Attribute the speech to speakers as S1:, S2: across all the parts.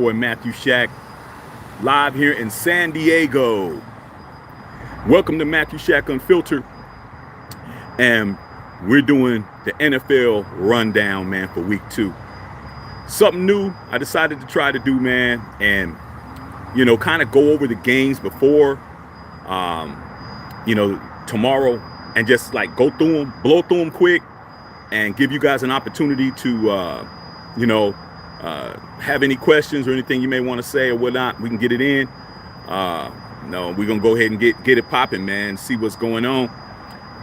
S1: boy Matthew Shack, live here in San Diego. Welcome to Matthew Shack Unfiltered, and we're doing the NFL rundown, man, for week 2. Something new I decided to try to do, man, and kind of go over the games before, tomorrow, and just like go through them, blow through them quick, and give you guys an opportunity to, have any questions or anything you may want to say or whatnot. We can get it in. We're gonna go ahead and get it popping, man. See what's going on.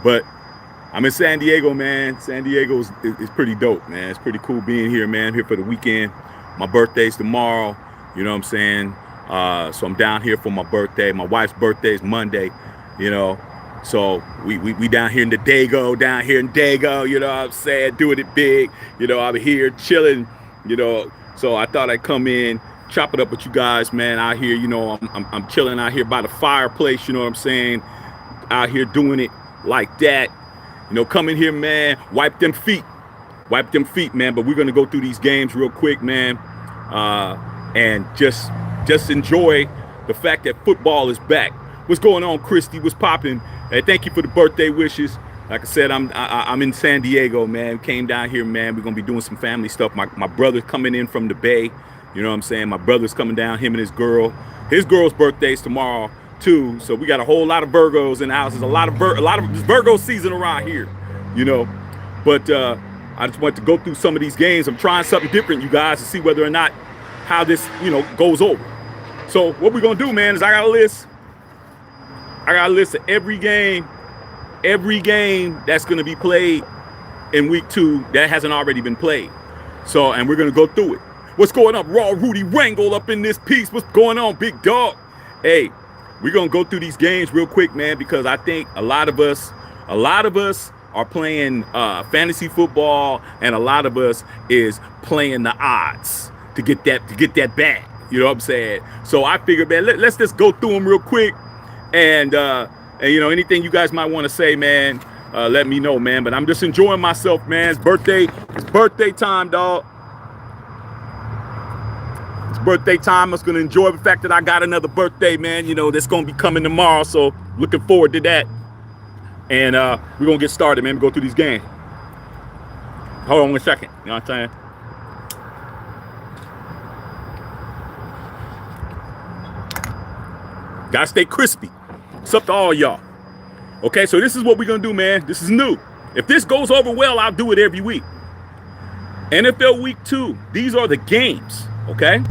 S1: But I'm in San Diego, man. San Diego is pretty dope, man. It's pretty cool being here, man. I'm here for the weekend. My birthday's tomorrow. You know what I'm saying? So I'm down here for my birthday. My wife's birthday is Monday. So we down here in the Dago, you know what I'm saying, doing it big. I'm here chilling, so I thought I'd come in, chop it up with you guys, man, out here. I'm chilling out here by the fireplace, you know what I'm saying, out here doing it like that. Come in here, man, wipe them feet, man. But we're gonna go through these games real quick, man, and just enjoy the fact that football is back. What's going on, Christy? What's popping? Hey, thank you for the birthday wishes. Like I said, I'm in San Diego, man. Came down here, man. We're gonna be doing some family stuff. My brother's coming in from the Bay. You know what I'm saying? My brother's coming down. Him and his girl. His girl's birthday's tomorrow too. So we got a whole lot of Virgos in the house. There's a lot of Virgo season around here. But I just want to go through some of these games. I'm trying something different, you guys, to see whether or not how this goes over. So what we're gonna do, man, is I got a list of every game that's going to be played in week 2 that hasn't already been played. So, and we're going to go through it. What's going on? Raw Rudy Wrangle up in this piece. What's going on, big dog? Hey, we're going to go through these games real quick, man, because I think a lot of us are playing fantasy football, and a lot of us is playing the odds to get that bag. You know what I'm saying? So I figured, man, let's just go through them real quick. And anything you guys might want to say, man, let me know, man. But I'm just enjoying myself, man. It's birthday time, dog. It's birthday time. I was gonna enjoy the fact that I got another birthday, man. That's gonna be coming tomorrow. So looking forward to that. And we're gonna get started, man. Go through these games. Hold on 1 second. You know what I'm saying? Gotta stay crispy. It's up to all y'all. Okay, so this is what we're gonna do, man. This is new. If this goes over well, I'll do it every week. NFL week 2. These are the games. Okay.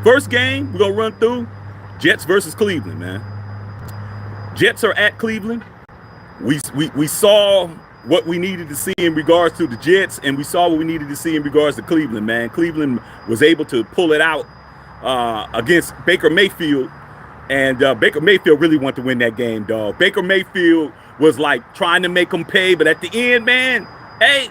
S1: First game we're gonna run through: Jets versus Cleveland, man. Jets are at Cleveland. We saw what we needed to see in regards to the Jets, and we saw what we needed to see in regards to Cleveland, man. Cleveland was able to pull it out against Baker Mayfield. And Baker Mayfield really wanted to win that game, dog. Baker Mayfield was like trying to make them pay, but at the end, man, hey,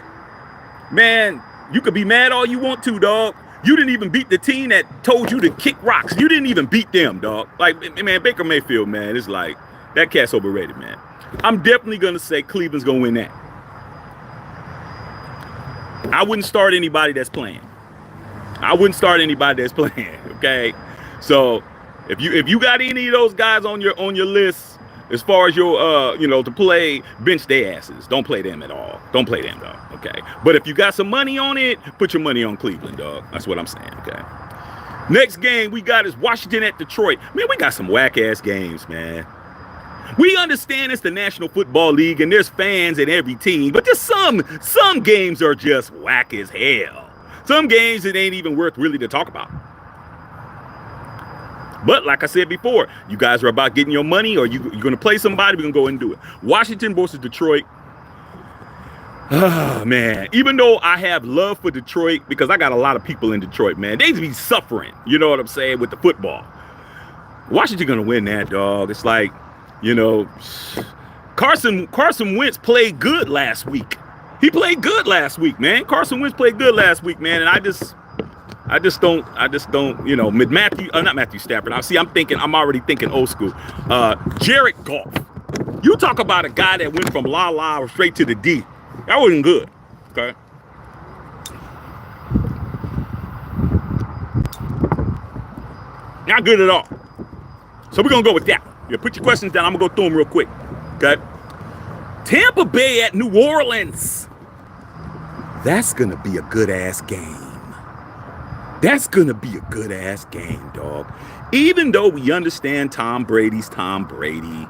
S1: man, you could be mad all you want to, dog. You didn't even beat the team that told you to kick rocks. You didn't even beat them, dog. Like, man, Baker Mayfield, man, it's like, that cat's overrated, man. I'm definitely going to say Cleveland's going to win that. I wouldn't start anybody that's playing. Okay? So if you got any of those guys on your list as far as your to play, bench their asses. Don't play them at all. Don't play them, dog. Okay. But if you got some money on it, put your money on Cleveland, dog. That's what I'm saying. Okay. Next game we got is Washington at Detroit. Man, we got some whack ass games, man. We understand it's the National Football League and there's fans in every team, but just some games are just whack as hell. Some games it ain't even worth really to talk about. But like I said before, you guys are about getting your money, or you're going to play somebody, we're going to go and do it. Washington versus Detroit. Oh, man. Even though I have love for Detroit, because I got a lot of people in Detroit, man. They be suffering, you know what I'm saying, with the football. Washington going to win that, dog. It's like, Carson Wentz played good last week. He played good last week, man. Carson Wentz played good last week, man. And I just don't, not Matthew Stafford. I'm already thinking old school. Jared Goff. You talk about a guy that went from la straight to the D. That wasn't good. Okay. Not good at all. So we're going to go with that. Yeah, put your questions down. I'm going to go through them real quick. Okay. Tampa Bay at New Orleans. That's going to be a good-ass game. That's going to be a good-ass game, dog. Even though we understand Tom Brady's Tom Brady.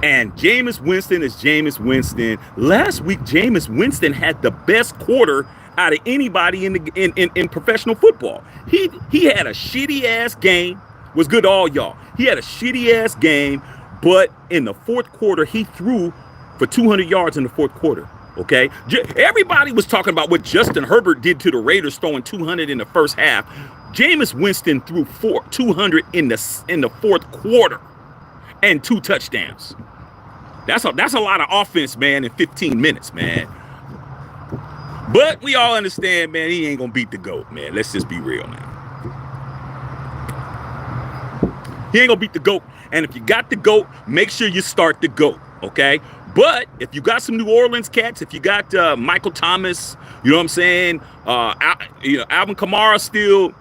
S1: And Jameis Winston is Jameis Winston. Last week, Jameis Winston had the best quarter out of anybody in professional football. He had a shitty-ass game. Was good to all y'all. He had a shitty-ass game, but in the fourth quarter, he threw for 200 yards in the fourth quarter. Okay, everybody was talking about what Justin Herbert did to the Raiders, throwing 200 in the first half. Jameis Winston threw 200 in the fourth quarter, and 2 touchdowns. That's a lot of offense, man, in 15 minutes, man. But we all understand, man, he ain't gonna beat the GOAT, man. Let's just be real, man. He ain't gonna beat the GOAT. And if you got the GOAT, make sure you start the GOAT, okay? But if you got some New Orleans cats, if you got Michael Thomas, you know what I'm saying? Alvin Kamara still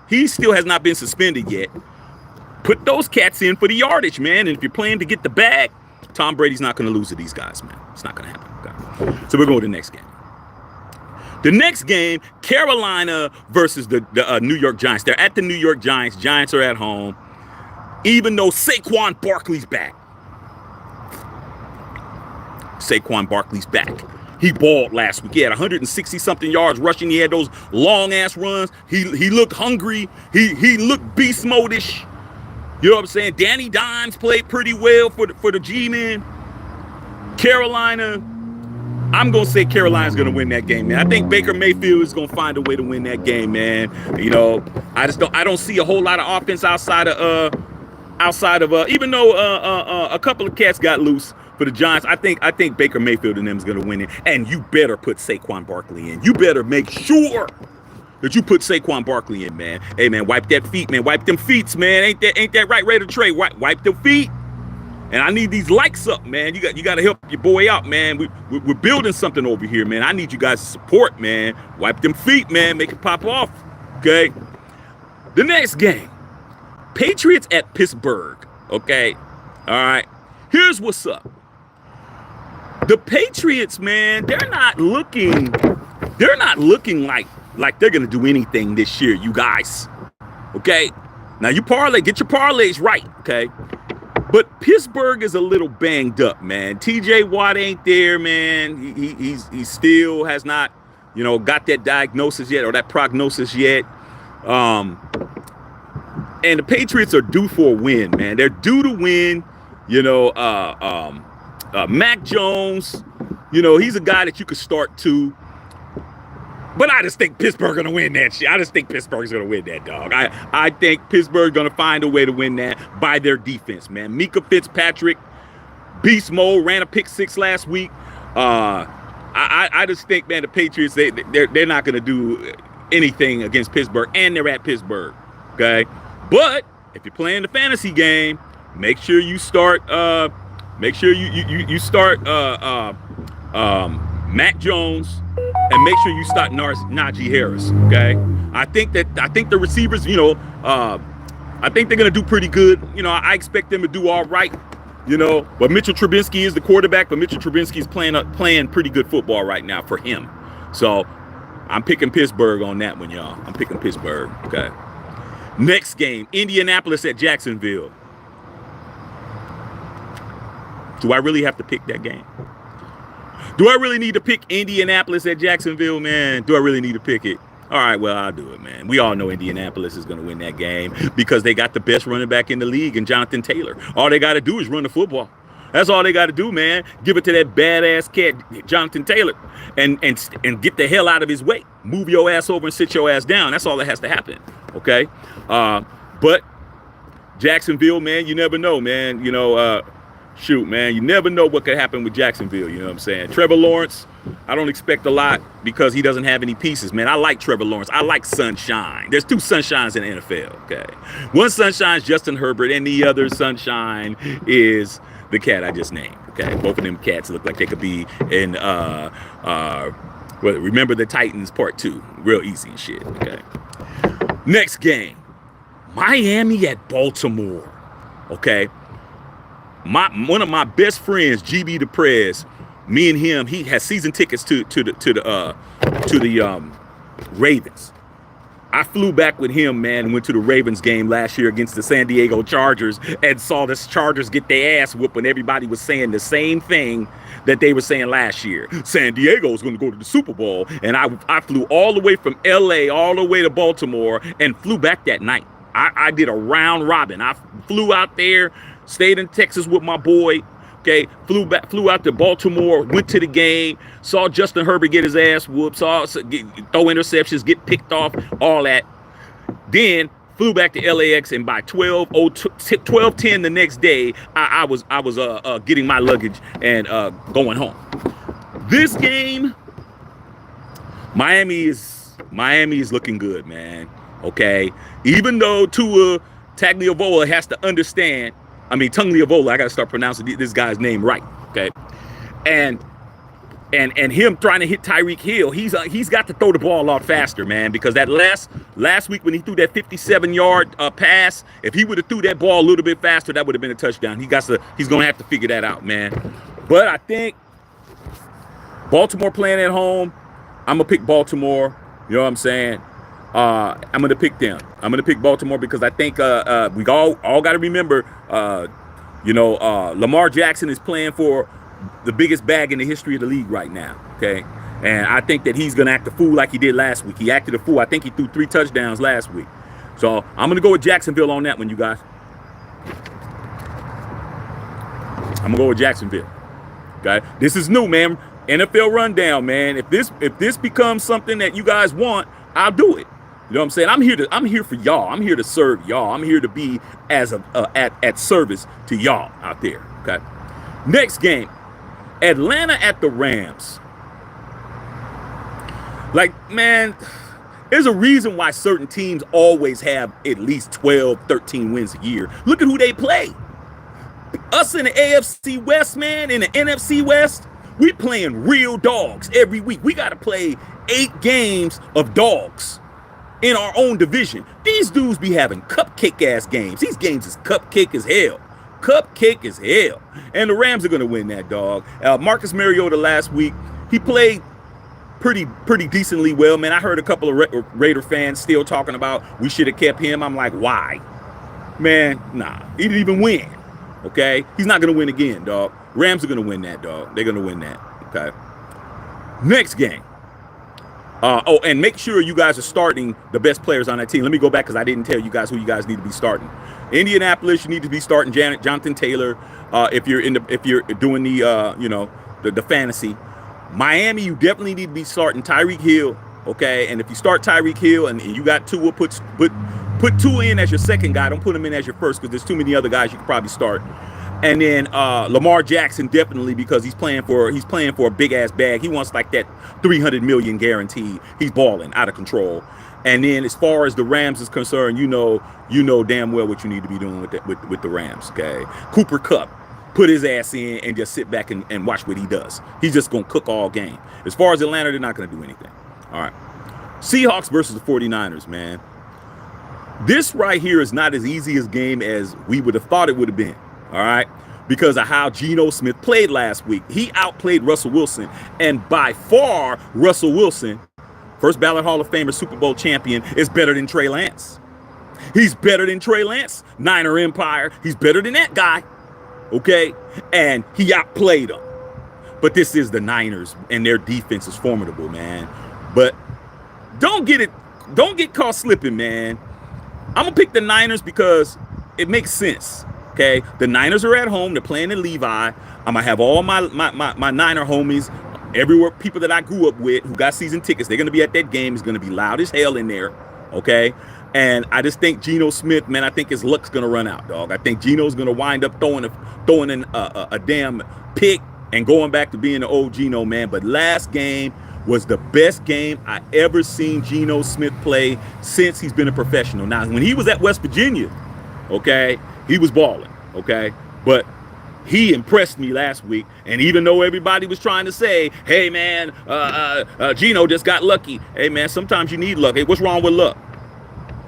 S1: has not been suspended yet. Put those cats in for the yardage, man. And if you're playing to get the bag, Tom Brady's not going to lose to these guys, man. It's not going to happen. Okay? So we're going to the next game. The next game, Carolina versus the New York Giants. They're at the New York Giants. Giants are at home. Even though Saquon Barkley's back. Saquon Barkley's back. He balled last week. He had 160-something yards rushing. He had those long-ass runs. He looked hungry. He looked beast mode-ish. You know what I'm saying? Danny Dimes played pretty well for the G-men. Carolina, I'm going to say Carolina's going to win that game, man. I think Baker Mayfield is going to find a way to win that game, man. You know, I don't see a whole lot of offense outside of even though a couple of cats got loose for the Giants. I think Baker Mayfield and them is going to win it. And you better put Saquon Barkley in. You better make sure that you put Saquon Barkley in, man. Hey, man, wipe that feet, man. Wipe them feets, man. Ain't that right, Raider Trey? Wipe them feet. And I need these likes up, man. You got to help your boy out, man. We're building something over here, man. I need you guys to support, man. Wipe them feet, man. Make it pop off, okay? The next game, Patriots at Pittsburgh, okay? All right. Here's what's up. The Patriots, man, they're not looking like they're gonna do anything this year, you guys. Okay? Now you get your parlays right, okay? But Pittsburgh is a little banged up, man. TJ Watt ain't there, man. He still has not, got that diagnosis yet or that prognosis yet. And the Patriots are due for a win, man. They're due to win. Mac Jones, he's a guy that you could start too. But I just think Pittsburgh's going to win that shit. I just think Pittsburgh's going to win that, dog. I think Pittsburgh's going to find a way to win that by their defense, man. Mika Fitzpatrick, beast mode, ran a pick 6 last week. I just think, man, the Patriots, they're not going to do anything against Pittsburgh, and they're at Pittsburgh, okay? But if you're playing the fantasy game, make sure you start you start Mac Jones, and make sure you start Najee Harris, okay? I think the receivers, I think they're gonna do pretty good. I expect them to do all right, But Mitchell Trubisky is the quarterback, but Mitchell Trubisky is playing pretty good football right now for him. So I'm picking Pittsburgh on that one, y'all. I'm picking Pittsburgh, okay? Next game, Indianapolis at Jacksonville. Do I really have to pick that game? Do I really need to pick Indianapolis at Jacksonville, man? Do I really need to pick it? All right, well, I'll do it, man. We all know Indianapolis is going to win that game because they got the best running back in the league in Jonathan Taylor. All they got to do is run the football. That's all they got to do, man. Give it to that badass cat, Jonathan Taylor, and get the hell out of his way. Move your ass over and sit your ass down. That's all that has to happen, okay? But Jacksonville, man, you never know, man. Shoot, man, you never know what could happen with Jacksonville, you know what I'm saying? Trevor Lawrence, I don't expect a lot because he doesn't have any pieces, man. I like Trevor Lawrence. I like Sunshine. There's 2 Sunshines in the NFL, okay? One Sunshine is Justin Herbert, and the other Sunshine is the cat I just named, okay? Both of them cats look like they could be in, Remember the Titans Part 2. Real easy and shit, okay? Next game, Miami at Baltimore. Okay. One of my best friends, GB DePrez, me and him, he has season tickets to the Ravens. I flew back with him, man, and went to the Ravens game last year against the San Diego Chargers and saw the Chargers get their ass whooped when everybody was saying the same thing that they were saying last year. San Diego's going to go to the Super Bowl. And I flew all the way from LA all the way to Baltimore and flew back that night. I did a round robin. I flew out there, stayed in Texas with my boy. Okay, flew out to Baltimore, went to the game, saw Justin Herbert get his ass whooped, throw interceptions, get picked off, all that. Then flew back to LAX, and by 12:10 the next day, I was getting my luggage and going home. This game, Miami is looking good, man. Okay, even though Tua Tagliavola has to understand. Tagliavola, I got to start pronouncing this guy's name right, okay? And him trying to hit Tyreek Hill, he's got to throw the ball a lot faster, man, because that last week when he threw that 57-yard pass, if he would have threw that ball a little bit faster, that would have been a touchdown. He's going to have to figure that out, man. But I think Baltimore playing at home, I'm going to pick Baltimore, you know what I'm saying? I'm going to pick them. I'm going to pick Baltimore because I think we all got to remember, Lamar Jackson is playing for the biggest bag in the history of the league right now, okay? And I think that he's going to act a fool like he did last week. He acted a fool. I think he threw 3 touchdowns last week. So I'm going to go with Jacksonville on that one, you guys. I'm going to go with Jacksonville, okay? This is new, man. NFL rundown, man. If this becomes something that you guys want, I'll do it. You know what I'm saying? I'm here for y'all. I'm here to serve y'all. I'm here to be as at service to y'all out there. Okay. Next game, Atlanta at the Rams. Like, man, there's a reason why certain teams always have at least 12, 13 wins a year. Look at who they play. Us in the AFC West, man, in the NFC West, we playing real dogs every week. We got to play 8 games of dogs in our own division. These dudes be having cupcake-ass games. These games is cupcake as hell. Cupcake as hell. And the Rams are going to win that, dog. Marcus Mariota last week, he played pretty decently well, man. I heard a couple of Raider fans still talking about we should have kept him. I'm like, why? Man, nah. He didn't even win, okay? He's not going to win again, dog. Rams are going to win that, dog. They're going to win that, okay? Next game. And make sure you guys are starting the best players on that team. Let me go back because I didn't tell you guys who you guys need to be starting. Indianapolis, you need to be starting Jonathan Taylor. If you're doing the fantasy. Miami, you definitely need to be starting Tyreek Hill. Okay, and if you start Tyreek Hill and you got Tua, put Tua in as your second guy. Don't put him in as your first because there's too many other guys you could probably start. And then Lamar Jackson definitely because he's playing for a big ass bag. He wants like that $300 million guaranteed. He's balling out of control. And then as far as the Rams is concerned, you know damn well what you need to be doing with the Rams. Okay, Cooper Kupp, put his ass in and just sit back and watch what he does. He's just gonna cook all game. As far as Atlanta, they're not gonna do anything. All right, Seahawks versus the 49ers, man. This right here is not as easy a game as we would have thought it would have been. All right, because of how Geno Smith played last week. He outplayed Russell Wilson, and by far, Russell Wilson, first ballot Hall of Famer, Super Bowl champion, is better than Trey Lance. He's better than Trey Lance, Niner Empire. He's better than that guy, okay? And he outplayed him. But this is the Niners, and their defense is formidable, man. But don't get caught slipping, man. I'm going to pick the Niners because it makes sense. Okay, the Niners are at home. They're playing in Levi. I'm gonna have all my Niner homies, everywhere, people that I grew up with who got season tickets. They're gonna be at that game. It's gonna be loud as hell in there. Okay, and I just think Geno Smith, man, I think his luck's gonna run out, dog. I think Geno's gonna wind up throwing in a damn pick and going back to being the old Geno, man. But last game was the best game I ever seen Geno Smith play since he's been a professional. Now, when he was at West Virginia, okay, he was balling, okay? But he impressed me last week. And even though everybody was trying to say, hey, man, Geno just got lucky. Hey, man, sometimes you need luck. Hey, what's wrong with luck?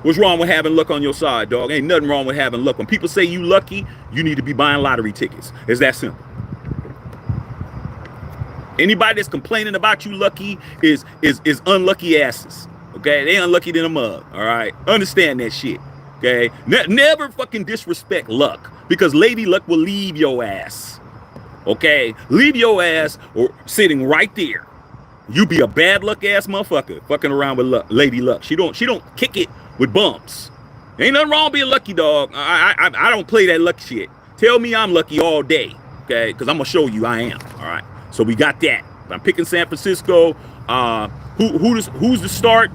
S1: What's wrong with having luck on your side, dog? Ain't nothing wrong with having luck. When people say you lucky, you need to be buying lottery tickets. It's that simple. Anybody that's complaining about you lucky is unlucky asses. Okay, they unlucky than a mug. All right, understand that shit. Okay, never fucking disrespect luck, because Lady Luck will leave your ass. Okay, leave your ass or sitting right there. You be a bad luck ass motherfucker fucking around with luck, Lady Luck. She don't kick it with bumps. Ain't nothing wrong being lucky, dog. I don't play that luck shit. Tell me I'm lucky all day, okay? Because I'm gonna show you I am. All right. So we got that. I'm picking San Francisco. Who's the start?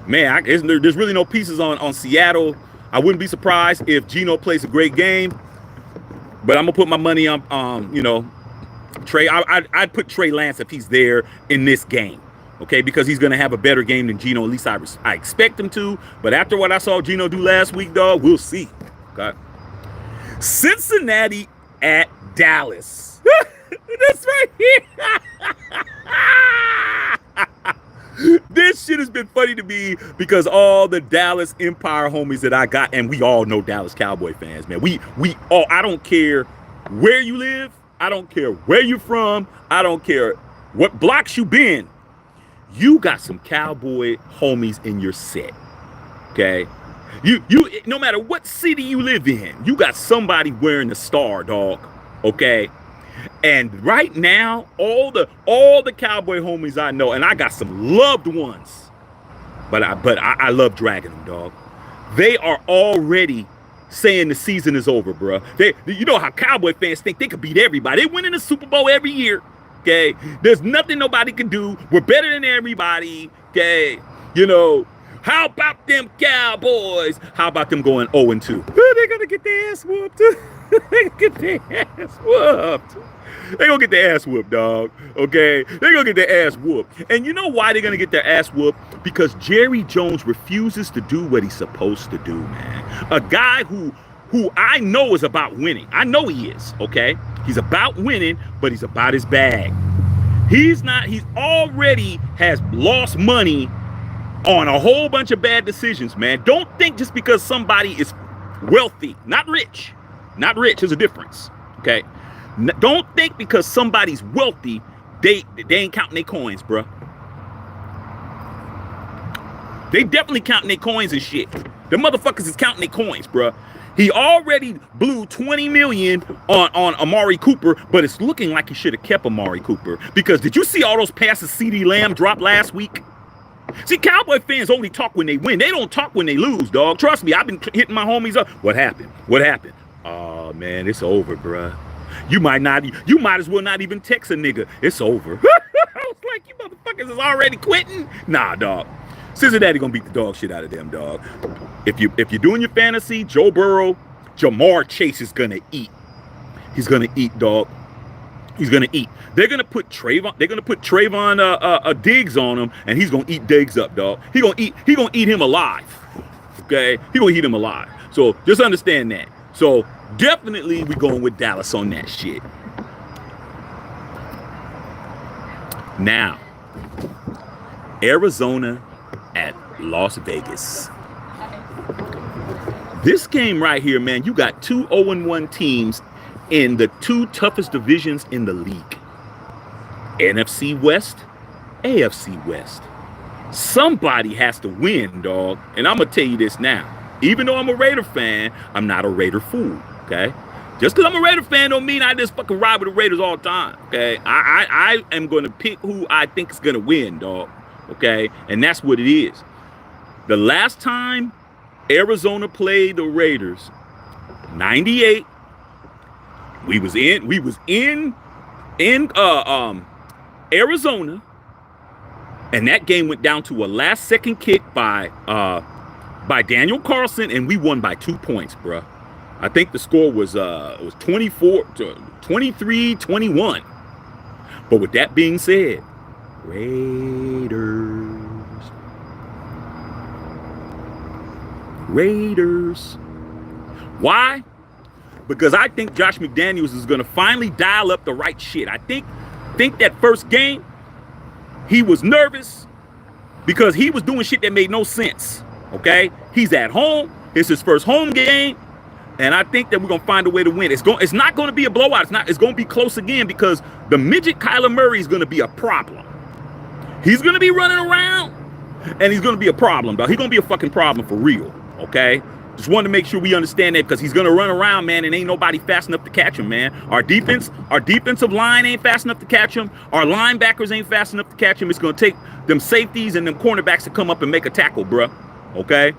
S1: Man, there's really no pieces on Seattle. I wouldn't be surprised if Geno plays a great game, but I'm gonna put my money on Trey. I'd put Trey Lance if he's there in this game, okay? Because he's gonna have a better game than Geno. At least I expect him to. But after what I saw Geno do last week, dog, we'll see. Okay. Cincinnati at Dallas. That's right here. This shit has been funny to me because all the Dallas Empire homies that I got, and we all know Dallas Cowboy fans, man. We all, I don't care where you live. I don't care where you're from. I don't care what blocks you been. You got some Cowboy homies in your set, okay? You no matter what city you live in, you got somebody wearing the star, dog, okay? And right now, all the Cowboy homies I know, and I got some loved ones, but I love dragging them, dog. They are already saying the season is over, bro. You know how Cowboy fans think they could beat everybody. They win in the Super Bowl every year, okay? There's nothing nobody can do. We're better than everybody, okay? You know, how about them Cowboys? How about them going 0-2? They're gonna get their ass whooped. They gonna get their ass whooped. They gonna get their ass whooped, dog. Okay? They gonna get their ass whooped. And you know why they're gonna get their ass whooped? Because Jerry Jones refuses to do what he's supposed to do, man. A guy who I know is about winning. I know he is, okay? He's about winning, but he's about his bag. He's already has lost money on a whole bunch of bad decisions, man. Don't think just because somebody is wealthy, not rich, there's a difference, okay? Don't think because somebody's wealthy, they ain't counting their coins, bruh. They definitely counting their coins and shit. The motherfuckers is counting their coins, bruh. He already blew $20 million on Amari Cooper, but it's looking like he should have kept Amari Cooper. Because did you see all those passes CeeDee Lamb dropped last week? See, Cowboy fans only talk when they win. They don't talk when they lose, dog. Trust me, I've been hitting my homies up. What happened? What happened? Oh, man, it's over, bruh. You might as well not even text a nigga. It's over. I was like, you motherfuckers is already quitting? Nah, dog. Cincinnati gonna beat the dog shit out of them, dog. If you're doing your fantasy, Joe Burrow, Jamar Chase is gonna eat. He's gonna eat, dog. He's gonna eat. They're gonna put Trayvon Diggs on him, and he's gonna eat Diggs up, dog. He gonna eat him alive. Okay? He gonna eat him alive. So just understand that. So definitely we going with Dallas on that shit. Now, Arizona at Las Vegas. This game right here, man, you got two 0-1 teams in the two toughest divisions in the league. NFC West, AFC West. Somebody has to win, dog. And I'm going to tell you this now. Even though I'm a Raider fan, I'm not a Raider fool, okay? Just because I'm a Raider fan don't mean I just fucking ride with the Raiders all the time, okay? I am going to pick who I think is going to win, dog, okay? And that's what it is. The last time Arizona played the Raiders, 98, we was in Arizona, and that game went down to a last-second kick by Daniel Carlson, and we won by 2 points, bruh. I think the score was 23-21. But with that being said, Raiders. Why? Because I think Josh McDaniels is going to finally dial up the right shit. I think that first game, he was nervous. because he was doing shit that made no sense. Okay, he's at home. It's his first home game, and I think that we're gonna find a way to win. It's not going to be a blowout. It's going to be close again because the midget Kyler Murray is going to be a problem. He's going to be running around, and he's going to be a problem, dog. He's going to be a fucking problem for real. Okay. Just wanted to make sure we understand that because he's going to run around, man, and ain't nobody fast enough to catch him, man. Our defensive line ain't fast enough to catch him. Our linebackers ain't fast enough to catch him. It's going to take them safeties and them cornerbacks to come up and make a tackle, bruh. Okay?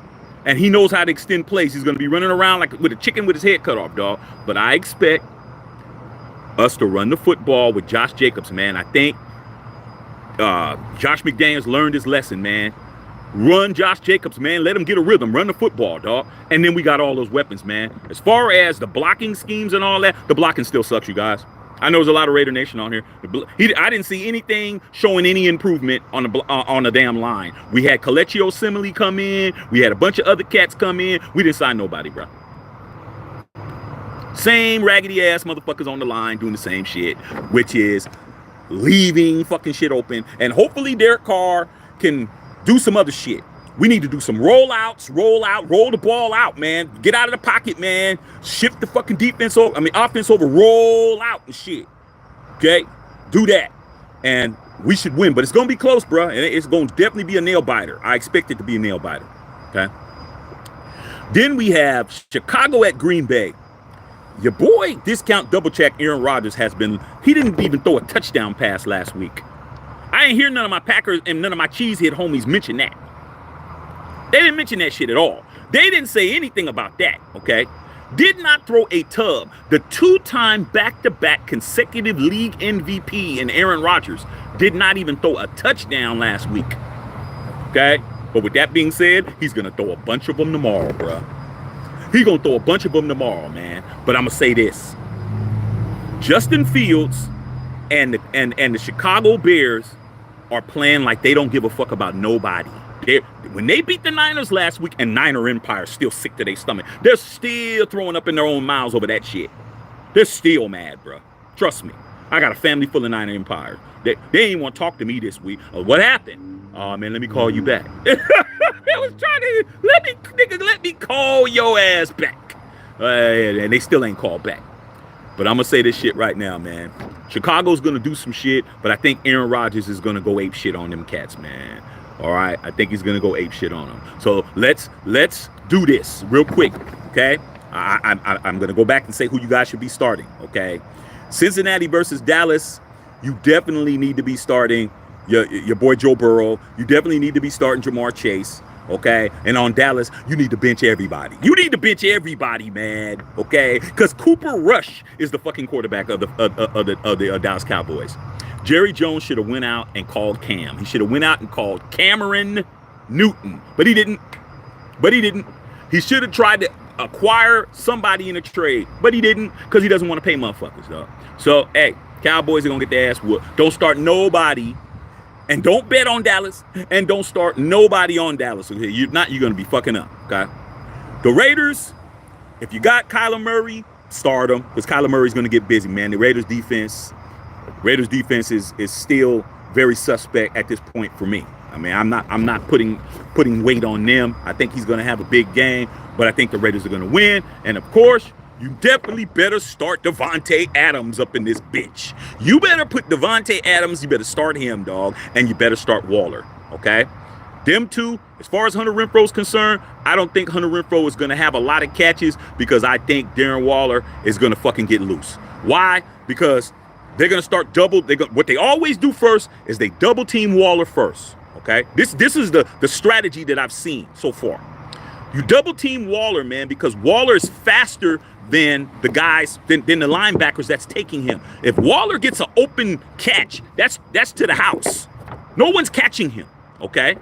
S1: And he knows how to extend plays. He's going to be running around like with a chicken with his head cut off, dog. But I expect us to run the football with Josh Jacobs, man. I think Josh McDaniels learned his lesson, man. Run Josh Jacobs, man. Let him get a rhythm. Run the football, dog. And then we got all those weapons, man. As far as the blocking schemes and all that, the blocking still sucks, you guys. I know there's a lot of Raider Nation on here. I didn't see anything showing any improvement on the damn line. We had Kelechi Osemele come in. We had a bunch of other cats come in. We didn't sign nobody, bro. Same raggedy ass motherfuckers on the line doing the same shit, which is leaving fucking shit open. And hopefully Derek Carr can do some other shit. We need to do some rollouts, roll the ball out, man. Get out of the pocket, man. Shift the fucking offense over, roll out and shit. Okay? Do that. And we should win. But it's going to be close, bro. And it's going to definitely be a nail biter. I expect it to be a nail biter. Okay? Then we have Chicago at Green Bay. Your boy, discount double check, Aaron Rodgers he didn't even throw a touchdown pass last week. I ain't hear none of my Packers and none of my cheesehead homies mention that. They didn't mention that shit at all. They didn't say anything about that, okay? Did not throw a tub. The two-time back-to-back consecutive league MVP in Aaron Rodgers did not even throw a touchdown last week, okay? But with that being said, he's going to throw a bunch of them tomorrow, bro. He's going to throw a bunch of them tomorrow, man. But I'm going to say this. Justin Fields and the Chicago Bears are playing like they don't give a fuck about nobody. When they beat the Niners last week, and Niner Empire still sick to their stomach, they're still throwing up in their own mouths over that shit. They're still mad, bro. Trust me. I got a family full of Niner Empire. They ain't want to talk to me this week. What happened? Oh, man, let me call you back. They was trying to, let me call your ass back. And they still ain't called back. But I'm going to say this shit right now, man. Chicago's going to do some shit, but I think Aaron Rodgers is going to go ape shit on them cats, man. All right? I think he's going to go ape shit on them. So let's do this real quick, okay? I'm going to go back and say who you guys should be starting, okay? Cincinnati versus Dallas, you definitely need to be starting your boy Joe Burrow. You definitely need to be starting Jamar Chase. Okay, and on Dallas, you need to bench everybody. You need to bench everybody, man. Okay, because Cooper Rush is the fucking quarterback of the Dallas Cowboys. Jerry Jones should have went out and called Cam. He should have went out and called Cameron Newton, but he didn't. He should have tried to acquire somebody in a trade, but he didn't because he doesn't want to pay motherfuckers, though. So, hey, Cowboys are gonna get their ass whooped. Don't start nobody. And don't bet on Dallas, and don't start nobody on Dallas. Okay? You're going to be fucking up, okay? The Raiders, if you got Kyler Murray, start him, because Kyler Murray's going to get busy, man. The Raiders defense is still very suspect at this point for me. I mean, I'm not putting weight on them. I think he's going to have a big game, but I think the Raiders are going to win. And of course, you definitely better start Davante Adams up in this bitch. You better put Davante Adams, you better start him, dog, and you better start Waller, okay? Them two, as far as Hunter Renfrow is concerned, I don't think Hunter Renfrow is going to have a lot of catches because I think Darren Waller is going to fucking get loose. Why? Because they're going to start what they always do first is they double team Waller first, okay? This is the strategy that I've seen so far. You double team Waller, man, because Waller is faster than the guys, than the linebackers that's taking him. If Waller gets an open catch, that's to the house. No one's catching him, okay?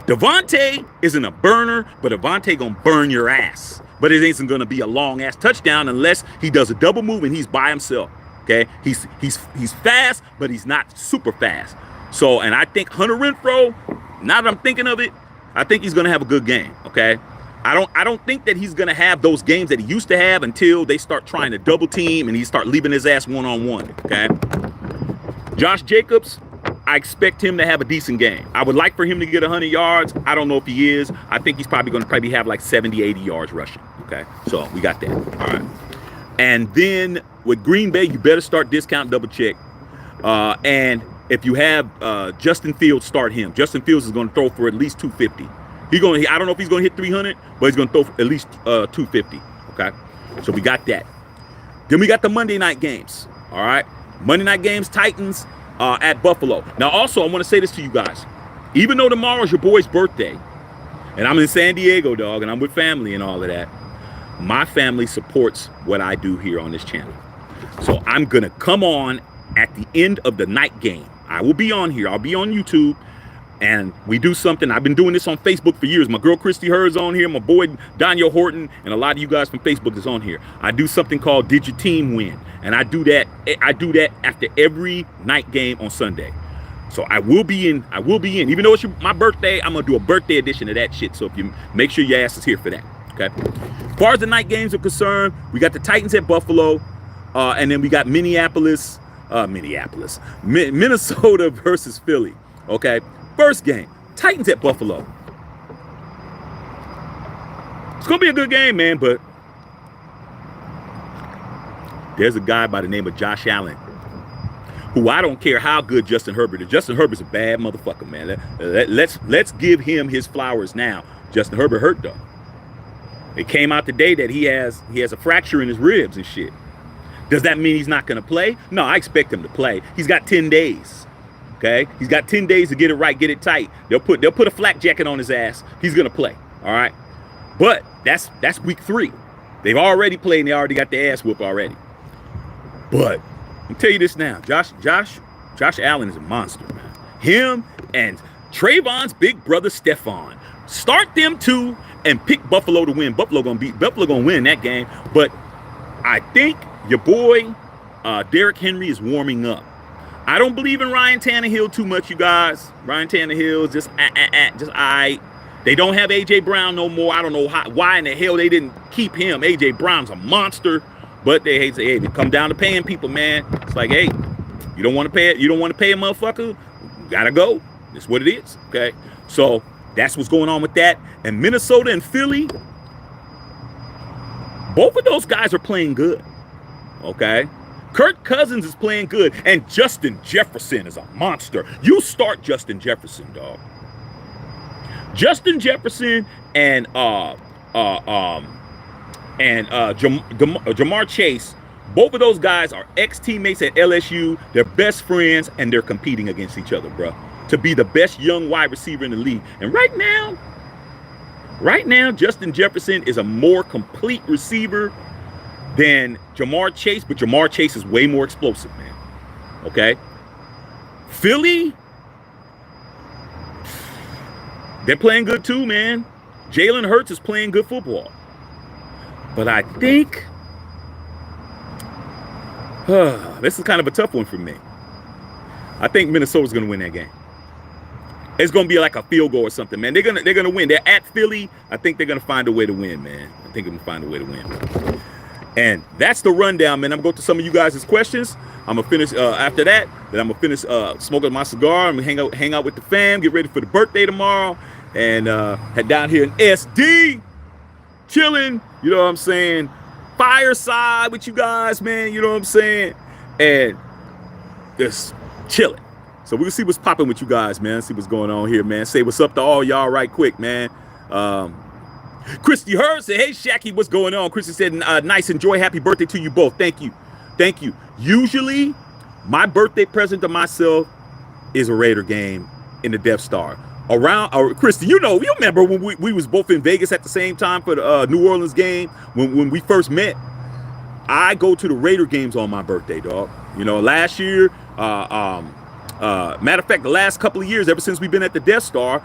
S1: Davante isn't a burner, but Davante gonna burn your ass. But it isn't gonna be a long ass touchdown unless he does a double move and he's by himself, okay? He's fast, but he's not super fast. So, and I think Hunter Renfrow, now that I'm thinking of it, I think he's gonna have a good game, okay? I don't think that he's gonna have those games that he used to have until they start trying to double team and he start leaving his ass one-on-one, okay? Josh Jacobs, I expect him to have a decent game. I would like for him to get 100 yards. I don't know if he is. I think he's probably going to have like 70, 80 yards rushing. Okay, so we got that. All right. And then with Green Bay, you better start discount double check. And if you have Justin Fields, start him. Justin Fields is going to throw for at least 250. I don't know if he's going to hit 300, but he's going to throw for at least 250. Okay, so we got that. Then we got the Monday night games. All right, Monday night games, Titans at Buffalo. Now, also, I want to say this to you guys. Even though tomorrow's your boy's birthday, and I'm in San Diego, dog, and I'm with family and all of that, my family supports what I do here on this channel. So I'm going to come on at the end of the night game. I will be on here. I'll be on YouTube. And we do something. I've been doing this on Facebook for years. My girl Christy Hurd's on here. My boy Daniel Horton, and a lot of you guys from Facebook is on here. I do something called Did Your Team Win? And I do that. After every night game on Sunday. So I will be in. Even though it's my birthday, I'm gonna do a birthday edition of that shit. So if you make sure your ass is here for that. Okay. As far as the night games are concerned, we got the Titans at Buffalo, and then we got Minnesota versus Philly. Okay. First game, Titans at Buffalo. It's going to be a good game, man, but there's a guy by the name of Josh Allen who I don't care how good Justin Herbert is. Justin Herbert's a bad motherfucker, man. Let's give him his flowers now. Justin Herbert hurt, though. It came out today that he has a fracture in his ribs and shit. Does that mean he's not going to play? No, I expect him to play. He's got 10 days. Okay, he's got 10 days to get it right, get it tight. They'll put a flak jacket on his ass. He's gonna play. All right, but that's week 3. They've already played and they already got their ass whooped already. But I'll tell you this now, Josh Allen is a monster, man. Him and Trayvon's big brother Stephon. Start them two and pick Buffalo to win. Buffalo gonna win that game. But I think your boy Derrick Henry is warming up. I don't believe in Ryan Tannehill too much, you guys. Ryan Tannehill is just aight. They don't have A.J. Brown no more. I don't know why in the hell they didn't keep him. A.J. Brown's a monster, but they hate to say, hey, they come down to paying people, man. It's like, hey, you don't want to pay it. You don't want to pay a motherfucker. You gotta go. That's what it is. Okay, so that's what's going on with that. And Minnesota and Philly, both of those guys are playing good. Okay. Kirk Cousins is playing good, and Justin Jefferson is a monster. You start Justin Jefferson, dog. Justin Jefferson and Jamar Chase, both of those guys are ex-teammates at LSU. They're best friends, and they're competing against each other, bro, to be the best young wide receiver in the league. And right now, Justin Jefferson is a more complete receiver than Jamar Chase, but Jamar Chase is way more explosive, man. Okay? Philly, they're playing good too, man. Jalen Hurts is playing good football. But I think this is kind of a tough one for me. I think Minnesota's going to win that game. It's going to be like a field goal or something, man. They're gonna win. They're at Philly. I think they're going to find a way to win, man. I think they're going to find a way to win. And that's the rundown, man. I'm going to go to some of you guys' questions. I'm going to finish after that. Then I'm going to finish smoking my cigar. I'm going to hang out with the fam, get ready for the birthday tomorrow. And head down here in SD, chilling, you know what I'm saying? Fireside with you guys, man, you know what I'm saying? And just chilling. So we'll see what's popping with you guys, man. See what's going on here, man. Say what's up to all y'all right quick, man. Christy Hurd said, hey, Shaqy, what's going on? Christy said, nice, enjoy, happy birthday to you both. Thank you. Thank you. Usually, my birthday present to myself is a Raider game in the Death Star. Christy, you remember when we was both in Vegas at the same time for the New Orleans game when we first met? I go to the Raider games on my birthday, dog. You know, last year, matter of fact, the last couple of years, ever since we've been at the Death Star,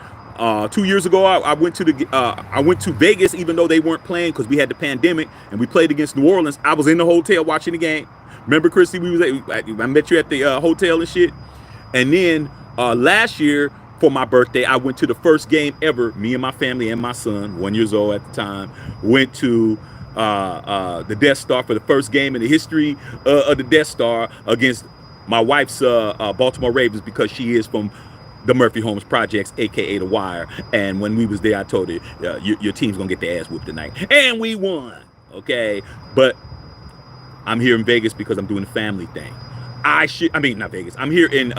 S1: 2 years ago, I went to Vegas, even though they weren't playing because we had the pandemic, and we played against New Orleans. I was in the hotel watching the game. Remember, Christy? I met you at the hotel and shit. And then last year for my birthday, I went to the first game ever. Me and my family and my son, 1 year old at the time, went to the Death Star for the first game in the history of the Death Star against My wife's Baltimore Ravens because she is from the Murphy Homes Projects, aka The Wire. And when we was there, I told her, your team's gonna get their ass whooped tonight, and we won. Okay, but I'm here in Vegas because I'm doing the family thing. I mean not Vegas. I'm here in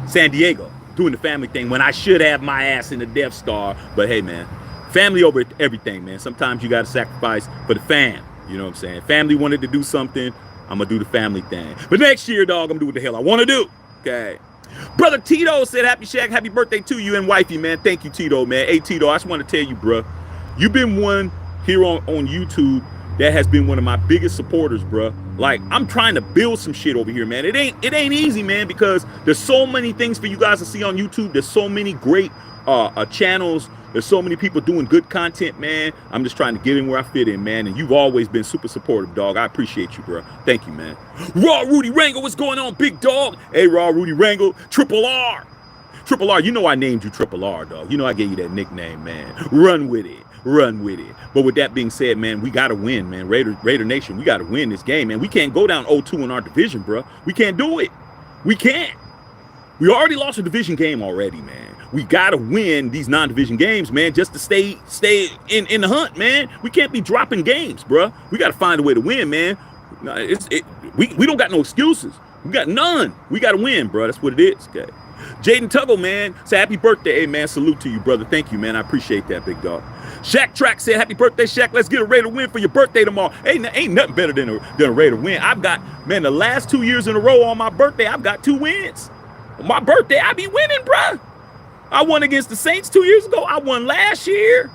S1: San Diego doing the family thing when I should have my ass in the Death Star. But hey, man, family over everything, man. Sometimes you gotta sacrifice for the fam. You know what I'm saying? Family wanted to do something. I'm gonna do the family thing. But next year, dog, I'm gonna do what the hell I want to do. Okay. Brother Tito said, happy Shaq, happy birthday to you and wifey, man. Thank you, Tito, man. Hey, Tito, I just want to tell you, bro, you've been one here on YouTube that has been one of my biggest supporters, bro. Like, I'm trying to build some shit over here, man. It ain't easy, man, because there's so many things for you guys to see on YouTube. There's so many great channels. There's so many people doing good content, man. I'm just trying to get in where I fit in, man. And you've always been super supportive, dog. I appreciate you, bro. Thank you, man. Raw Rudy Rangle, what's going on, big dog? Hey, Raw Rudy Rangle, Triple R. Triple R, you know I named you Triple R, dog. You know I gave you that nickname, man. Run with it. Run with it. But with that being said, man, we got to win, man. Raider Nation, we got to win this game, man. We can't go down 0-2 in our division, bro. We can't do it. We can't. We already lost a division game already, man. We got to win these non-division games, man, just to stay in the hunt, man. We can't be dropping games, bro. We got to find a way to win, man. We don't got no excuses. We got none. We got to win, bro. That's what it is, okay? Jaden Tuggle, man, say happy birthday. Hey, man, salute to you, brother. Thank you, man. I appreciate that, big dog. Shaq Track said, happy birthday, Shaq. Let's get a Raider win for your birthday tomorrow. Ain't nothing better than a Raider win. I've got, man, the last 2 years in a row on my birthday, I've got 2 wins. On my birthday, I be winning, bro. I won against the Saints 2 years ago. I won last year.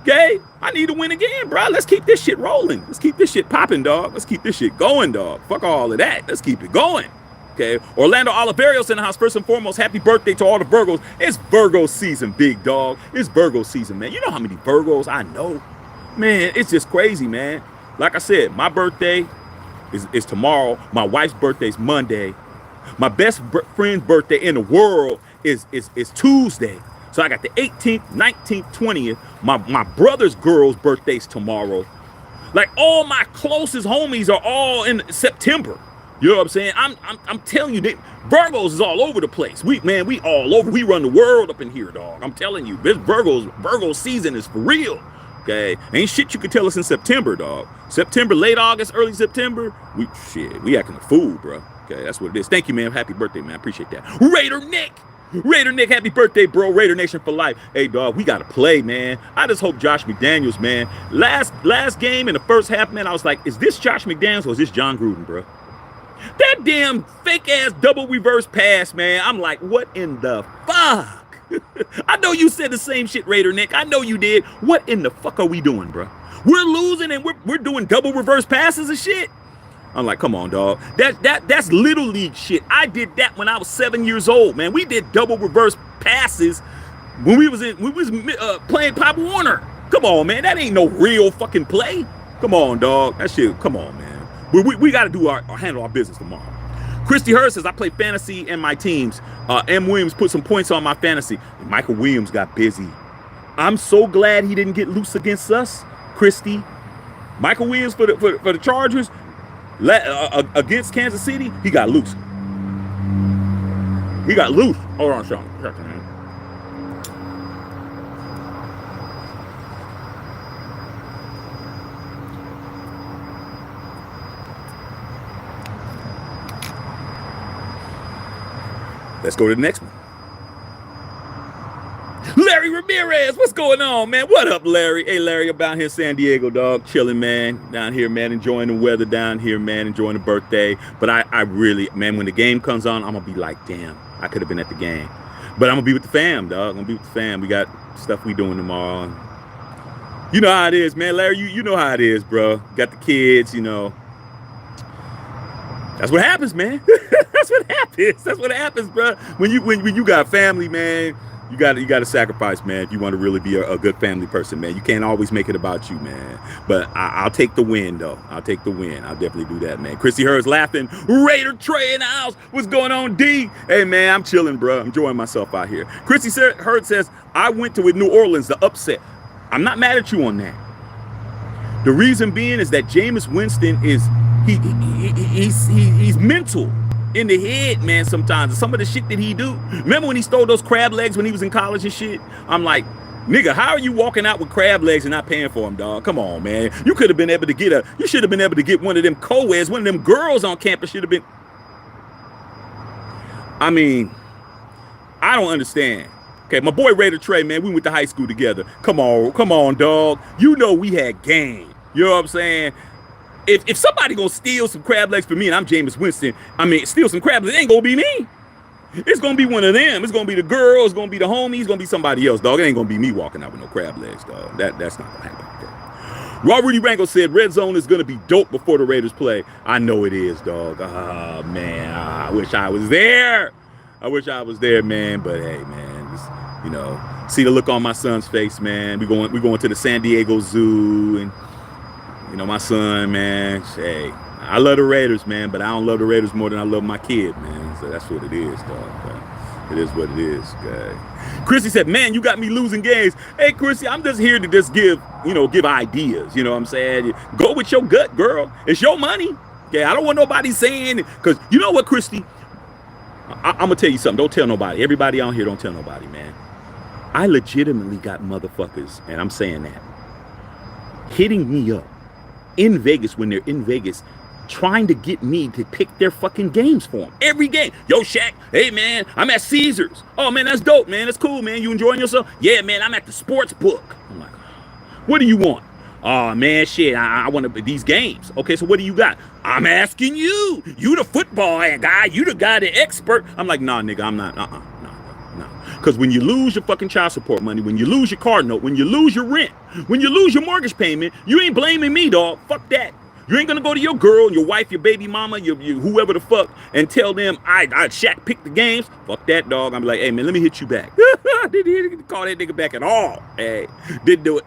S1: Okay? I need to win again, bro. Let's keep this shit rolling. Let's keep this shit popping, dog. Let's keep this shit going, dog. Fuck all of that. Let's keep it going. Okay? Orlando Oliverios in the house. First and foremost, happy birthday to all the Virgos. It's Virgo season, big dog. It's Virgo season, man. You know how many Virgos I know? Man, it's just crazy, man. Like I said, my birthday is tomorrow. My wife's birthday's Monday. My best friend's birthday in the world is Tuesday. So I got the 18th, 19th, 20th. My brother's girl's birthday's tomorrow. Like, all my closest homies are all in September. You know what I'm saying? I'm telling you, Virgos is all over the place. We all over. We run the world up in here, dog. I'm telling you, this Virgo season is for real. Okay, ain't shit you could tell us in September, dog. September, late August, early September, we acting a fool, bro. Okay, that's what it is. Thank you, man. Happy birthday, man. I appreciate that. Raider Nick, happy birthday, bro. Raider Nation for life. Hey, dog, we gotta play, man. I just hope Josh McDaniels, man. Last game in the first half, man, I was like, is this Josh McDaniels or is this John Gruden, bro? That damn fake ass double reverse pass, man. I'm like, what in the fuck? I know you said the same shit, Raider Nick. I know you did. What in the fuck are we doing, bro? We're losing and we're doing double reverse passes and shit. I'm like, come on, dog. That's little league shit. I did that when I was 7 years old, man. We did double reverse passes when we was playing Pop Warner. Come on, man. That ain't no real fucking play. Come on, dog. That shit. Come on, man. We got to do handle our business tomorrow. Christy Hurst says, I play fantasy and my teams. M. Williams put some points on my fantasy. Michael Williams got busy. I'm so glad he didn't get loose against us, Christy. Michael Williams for the Chargers against Kansas City, he got loose. He got loose. Hold on, Sean. Let's go to the next one. Larry Ramirez, what's going on, man? What up, Larry? Hey, Larry, about here in San Diego, dog. Chilling, man. Down here, man. Enjoying the weather down here, man. Enjoying the birthday. But I really, man, when the game comes on, I'm going to be like, damn, I could have been at the game. But I'm going to be with the fam, dog. I'm going to be with the fam. We got stuff we doing tomorrow. You know how it is, man. Larry, you know how it is, bro. Got the kids, you know. That's what happens, man. That's what happens. That's what happens, bro. When you got family, man, you got to sacrifice, man. If you want to really be a good family person, man, you can't always make it about you, man. But I'll take the win, though. I'll take the win. I'll definitely do that, man. Chrissy Hurst laughing. Raider Trey in the house. What's going on, D? Hey, man, I'm chilling, bro. I'm enjoying myself out here. Chrissy Hurst says, I went to New Orleans, the upset. I'm not mad at you on that. The reason being is that Jameis Winston is he's mental. in the head, man, sometimes. Some of the shit that he do. Remember when he stole those crab legs when he was in college and shit? I'm like, nigga, how are you walking out with crab legs and not paying for them, dog? Come on, man. You could have been able to get you should have been able to get one of them co-eds, one of them girls on campus should have been. I mean, I don't understand. Okay, my boy Raider Trey, man, we went to high school together. Come on, dog. You know we had game. You know what I'm saying? If somebody gonna steal some crab legs for me and I'm Jameis Winston, I mean, steal some crab legs, it ain't gonna be me. It's gonna be one of them. It's gonna be the girl. It's gonna be the homie. It's gonna be somebody else, dog. It ain't gonna be me walking out with no crab legs, dog. That's not gonna happen. Raw Rudy Rango said red zone is gonna be dope before the Raiders play. I know it is, dog. Ah, man, I wish I was there. I wish I was there, man. But hey, man, just, you know, see the look on my son's face, man. We going to the San Diego Zoo, and you know, my son, man. Hey, I love the Raiders, man, but I don't love the Raiders more than I love my kid, man. So that's what it is, dog. It is what it is, guy. Chrissy said, man, you got me losing games. Hey, Chrissy, I'm just here to just give ideas. You know what I'm saying? Go with your gut, girl. It's your money. Okay, I don't want nobody saying, because you know what, Christy? I'm going to tell you something. Don't tell nobody. Everybody out here, don't tell nobody, man. I legitimately got motherfuckers, and I'm saying that, hitting me up in Vegas when they're in Vegas, trying to get me to pick their fucking games for them. Every game. Yo, Shaq, hey, man, I'm at Caesars. Oh, man, that's dope, man. That's cool, man. You enjoying yourself? Yeah, man, I'm at the sports book. I'm like, what do you want? Oh, man, shit, I want these games. Okay, so what do you got? I'm asking you. You the football guy. You the guy, the expert. I'm like, nah, nigga, I'm not. No. Because when you lose your fucking child support money, when you lose your car note, when you lose your rent, when you lose your mortgage payment, you ain't blaming me, dog. Fuck that. You ain't gonna go to your girl, your wife, your baby mama, your whoever the fuck, and tell them I Shaq picked the games. Fuck that, dog. I'm like, hey, man, let me hit you back. Didn't call that nigga back at all. Hey, didn't do it.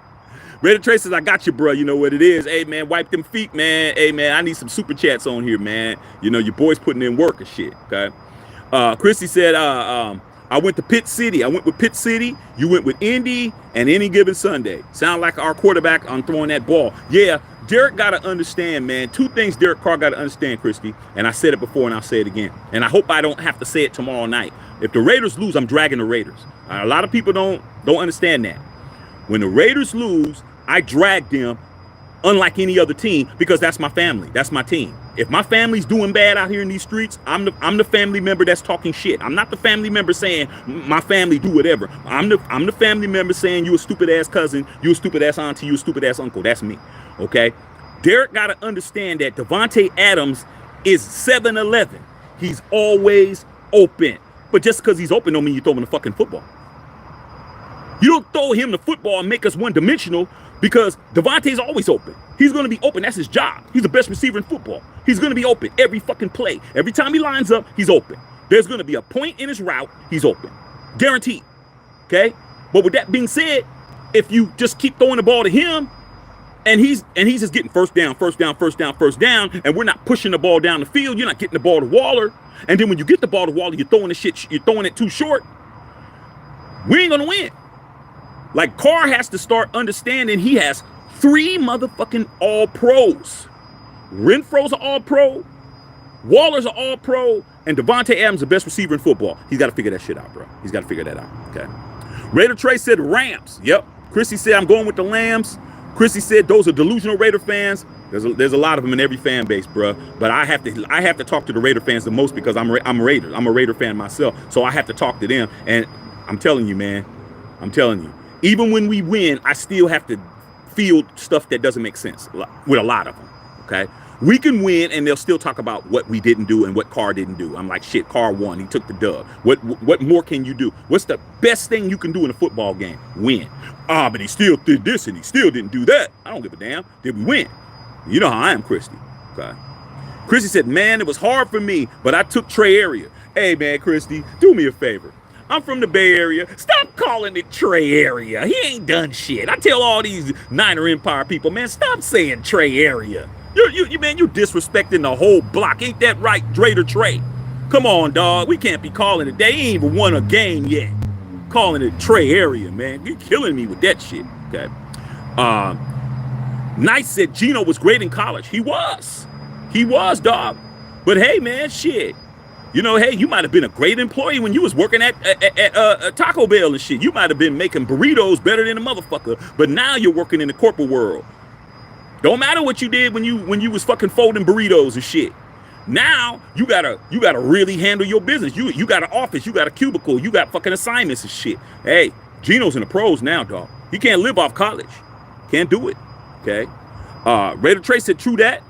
S1: Raider Trey says, I got you, bro. You know what it is. Hey, man, wipe them feet, man. Hey, man, I need some super chats on here, man. You know, your boy's putting in work and shit, okay? Chrissy said, I went to Pitt City. I went with Pitt City. You went with Indy and Any Given Sunday. Sound like our quarterback on throwing that ball. Yeah, Derek got to understand, man. Two things Derek Carr got to understand, Christy. And I said it before and I'll say it again. And I hope I don't have to say it tomorrow night. If the Raiders lose, I'm dragging the Raiders. A lot of people don't understand that. When the Raiders lose, I drag them unlike any other team because that's my family. That's my team. If my family's doing bad out here in these streets, I'm the family member that's talking shit. I'm not the family member saying my family do whatever. I'm the family member saying you a stupid ass cousin, you a stupid ass auntie, you a stupid ass uncle. That's me. Okay? Derek got to understand that Davante Adams is 7-Eleven. He's always open. But just because he's open don't mean you throw him the fucking football. You don't throw him the football and make us one-dimensional because Davante's always open. He's going to be open. That's his job. He's the best receiver in football. He's going to be open every fucking play. Every time he lines up, he's open. There's going to be a point in his route, he's open. Guaranteed. Okay? But with that being said, if you just keep throwing the ball to him, and he's just getting first down, and we're not pushing the ball down the field, you're not getting the ball to Waller, and then when you get the ball to Waller, you're throwing it too short, we ain't going to win. Like, Carr has to start understanding he has 3 motherfucking all-pros. Renfro's an all-pro, Waller's an all-pro, and Davante Adams the best receiver in football. He's got to figure that shit out, bro. He's got to figure that out, okay? Raider Trey said Rams. Yep. Chrissy said I'm going with the Lambs. Chrissy said those are delusional Raider fans. There's a lot of them in every fan base, bro. But I have to talk to the Raider fans the most because I'm a Raider. I'm a Raider fan myself, so I have to talk to them. And I'm telling you, man, even when we win, I still have to field stuff that doesn't make sense with a lot of them, okay? We can win, and they'll still talk about what we didn't do and what Carr didn't do. I'm like, shit, Carr won. He took the dub. What more can you do? What's the best thing you can do in a football game? Win. But he still did this, and he still didn't do that. I don't give a damn. Did we win? You know how I am, Christy, okay? Christy said, man, it was hard for me, but I took Trey Area. Hey, man, Christy, do me a favor. I'm from the Bay Area. Stop calling it Trey Area. He ain't done shit. I tell all these Niner Empire people, man, stop saying Trey Area. You disrespecting the whole block. Ain't that right, Raider Trey? Come on, dog. We can't be calling it. They ain't even won a game yet. Calling it Trey Area, man. You're killing me with that shit. Okay. Nice said Geno was great in college. He was, dog. But hey, man, shit. You know, hey, you might have been a great employee when you was working at Taco Bell and shit. You might have been making burritos better than a motherfucker, but now you're working in the corporate world. Don't matter what you did when you was fucking folding burritos and shit. Now you gotta really handle your business. You got an office, you got a cubicle, you got fucking assignments and shit. Hey, Gino's in the pros now, dog. He can't live off college. Can't do it. Okay. Raider Trey said true that.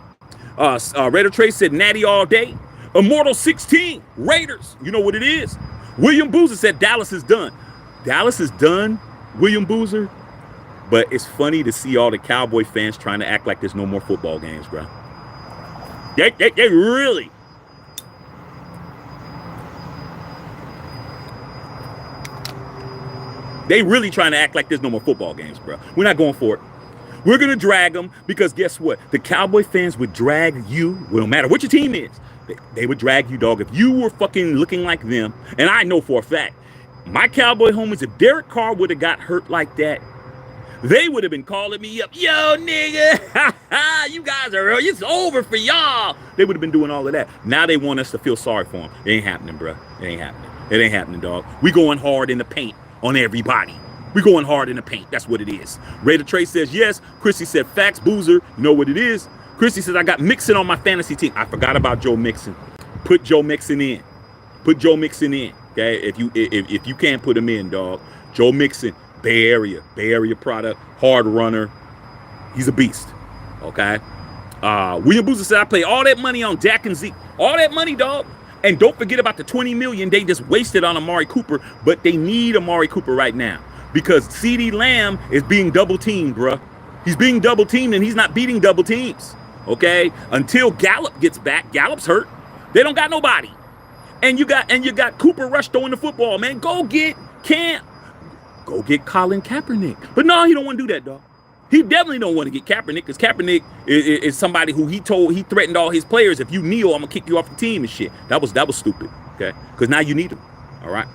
S1: Raider Trey said natty all day. Immortal 16 Raiders. You know what it is. William Boozer said Dallas is done. Dallas is done, William Boozer. But it's funny to see all the Cowboy fans trying to act like there's no more football games, bro. They really. They really trying to act like there's no more football games, bro. We're not going for it. We're going to drag them because guess what? The Cowboy fans would drag you. Well, no matter what your team is. They would drag you, dog. If you were fucking looking like them, and I know for a fact, my Cowboy homies, if Derek Carr would have got hurt like that, they would have been calling me up. Yo, nigga, you guys are, it's over for y'all. They would have been doing all of that. Now they want us to feel sorry for them. It ain't happening, bro. It ain't happening. It ain't happening, dog. We going hard in the paint on everybody. We going hard in the paint. That's what it is. Raider Trey says yes. Chrissy said facts. Boozer, you know what it is. Chrissy says I got Mixon on my fantasy team. I forgot about Joe Mixon. Put Joe Mixon in. Put Joe Mixon in. Okay, if you can't put him in, dog. Joe Mixon, Bay Area product, hard runner. He's a beast. Okay. William Boozer said I play all that money on Dak and Zeke. All that money, dog. And don't forget about the $20 million they just wasted on Amari Cooper. But they need Amari Cooper right now because CeeDee Lamb is being double teamed, bruh. He's being double teamed and he's not beating double teams. Okay, until Gallup gets back. Gallup's hurt. They don't got nobody. And you got Cooper Rush throwing the football, man. Go get Colin Kaepernick. But no, he don't want to do that, dog. He definitely don't want to get Kaepernick because Kaepernick is somebody who he threatened all his players. If you kneel, I'm gonna kick you off the team and shit. That was stupid. Okay, because now you need him. All right.